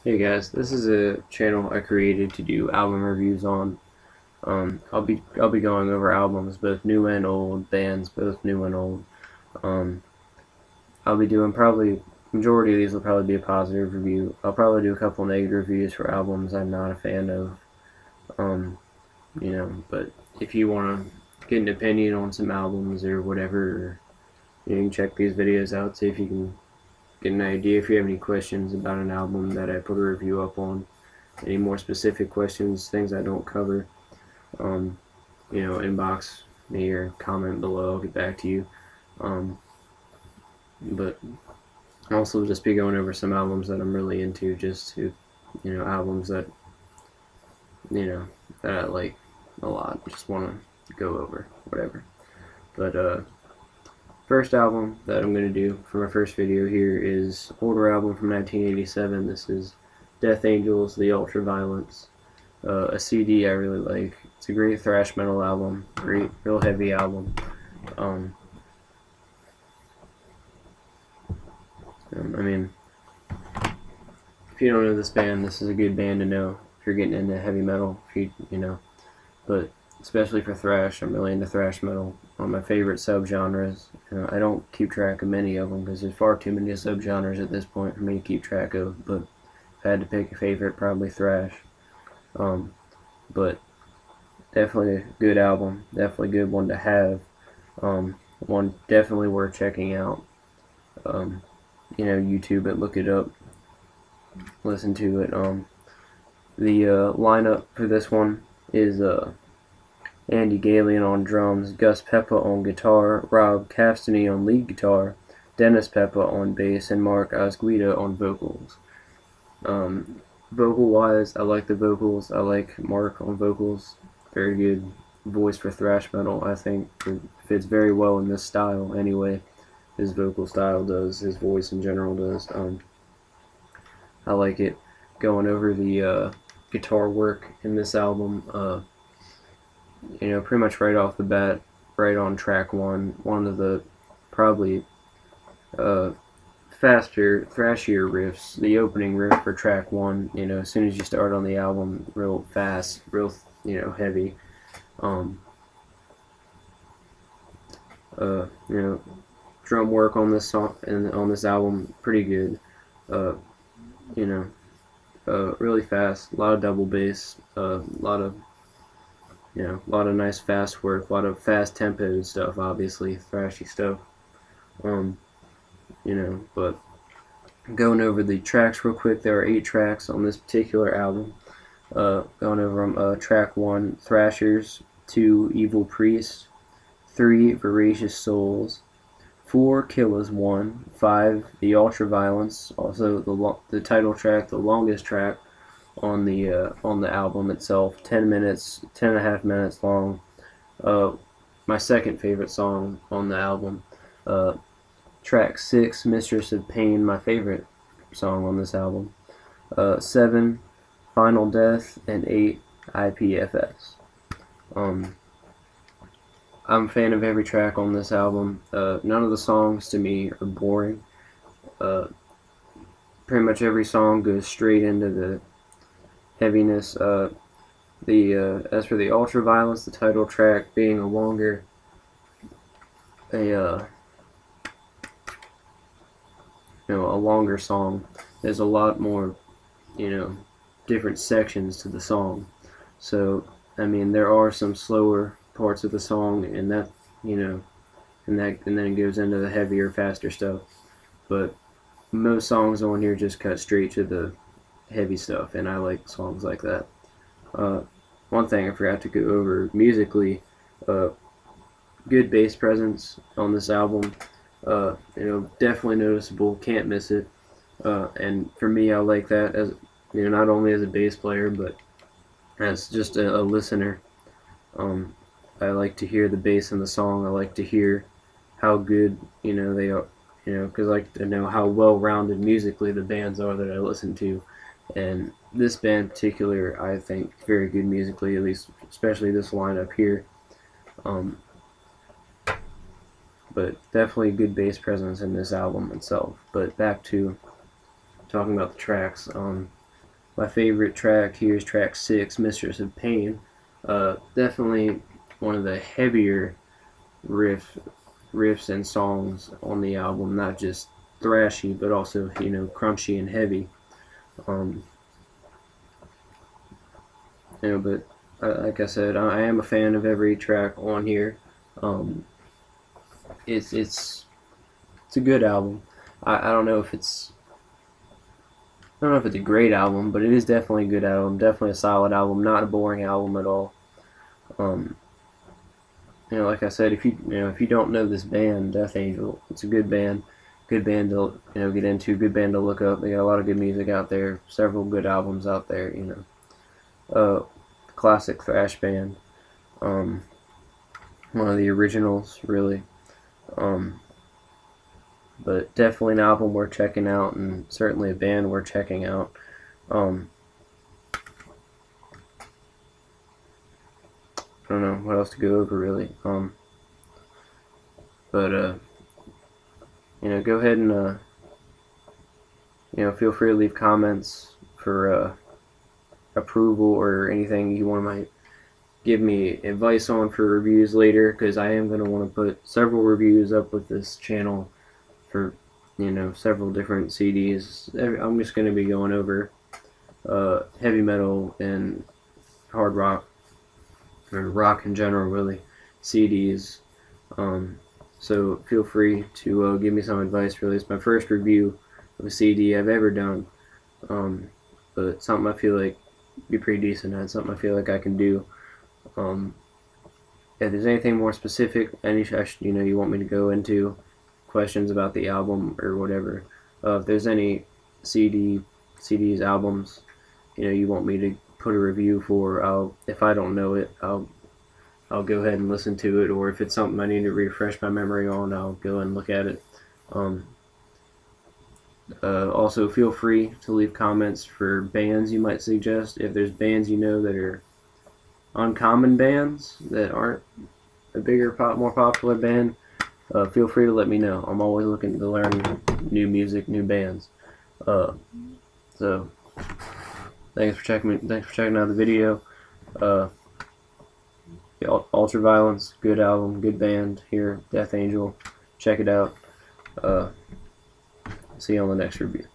Hey guys, this is a channel I created to do album reviews on. I'll be going over albums, both new and old, bands both new and old. Um, I'll be doing probably majority of these will probably be a positive review. I'll probably do a couple negative reviews for albums I'm not a fan of. Um, but if you want to get an opinion on some albums or whatever, you can check these videos out, see if you can get an idea. If you have any questions about an album that I put a review up on, any more specific questions, things I don't cover, um, inbox me or comment below. I'll get back to you. But I'll also just be going over some albums that I'm really into, just to, albums that, that I like a lot. Just want to go over, whatever. But first album that I'm going to do for my first video here is older album from 1987. This is Death Angels, The Ultraviolence. A CD I really like. It's a great thrash metal album, great, real heavy album. Um, I mean, if you don't know this band, this is a good band to know if you're getting into heavy metal. If but especially for thrash, I'm really into thrash metal. One of my favorite subgenres. I don't keep track of many of them because there's far too many subgenres at this point for me to keep track of. But if I had to pick a favorite, probably thrash. But definitely a good album, definitely a good one to have. One definitely worth checking out. YouTube it, look it up, listen to it. The lineup for this one is Andy Galean on drums, Gus Peppa on guitar, Rob Castany on lead guitar, Dennis Peppa on bass, and Mark Osguida on vocals. Vocal-wise, I like the vocals. I like Mark on vocals. Very good voice for thrash metal. I think it fits very well in this style anyway. His vocal style does. His voice in general does. I like it. Going over the guitar work in this album, pretty much right off the bat, right on track one of the probably faster, thrashier riffs. The opening riff for track one, as soon as you start on the album, real fast, real, heavy. Um, uh, you know, Drum work on this song and on this album, pretty good. Uh, really fast, a lot of double bass, a lot of a lot of nice fast work, a lot of fast tempo stuff, obviously thrashy stuff. But going over the tracks real quick, there are 8 tracks on this particular album. Going over them, track 1, Thrashers, 2, Evil Priest, 3, Voracious Souls, 4, Kill As One, 5, The Ultraviolence, also the title track, the longest track on the album itself, 10.5 minutes long. My second favorite song on the album. Track 6, Mistress of Pain, my favorite song on this album. 7, Final Death, and 8, IPFS. I'm a fan of every track on this album. None of the songs to me are boring. Pretty much every song goes straight into the heaviness. As for the Ultraviolence, the title track being a longer, a longer song, there's a lot more, different sections to the song. So, I mean, there are some slower parts of the song, and that, and then it goes into the heavier, faster stuff. But most songs on here just cut straight to the heavy stuff, and I like songs like that. One thing I forgot to go over musically, good bass presence on this album. Definitely noticeable. Can't miss it. And for me, I like that as not only as a bass player, but as just a listener. I like to hear the bass in the song. I like to hear how good they are. Because I like to know how well-rounded musically the bands are that I listen to. And this band in particular, I think, very good musically, at least, especially this lineup here. But definitely good bass presence in this album itself. But back to talking about the tracks. My favorite track here is track 6, Mistress of Pain. Definitely one of the heavier riffs and songs on the album, not just thrashy, but also, you know, crunchy and heavy. You know, but like I said, I am a fan of every track on here. It's a good album. I don't know if it's a great album, but it is definitely a good album. Definitely a solid album. Not a boring album at all. You know, like I said, if you don't know this band, Death Angel, it's a good band. Good band to, you know, get into. Good band to look up. They got a lot of good music out there. Several good albums out there. You know, classic thrash band. One of the originals, really. But definitely an album worth checking out, and certainly a band worth checking out. I don't know what else to go over, really. You know, go ahead and you know, feel free to leave comments for approval or anything you might give me advice on for reviews later, because I am going to want to put several reviews up with this channel for, you know, several different CDs. I'm just going to be going over heavy metal and hard rock, or rock in general, really, CDs. So feel free to give me some advice. Really, it's my first review of a CD I've ever done, but something I feel like be pretty decent at, something I feel like I can do. If there's anything more specific, you know, you want me to go into, questions about the album or whatever, if there's any CDs, albums, you know, you want me to put a review for, if I don't know it, I'll go ahead and listen to it, or if it's something I need to refresh my memory on, I'll go and look at it. Also, feel free to leave comments for bands you might suggest. If there's bands you know that are uncommon bands that aren't a bigger, more popular band, feel free to let me know. I'm always looking to learn new music, new bands. So thanks for checking out the video. Ultraviolence, good album, good band here, Death Angel. Check it out. See you on the next review.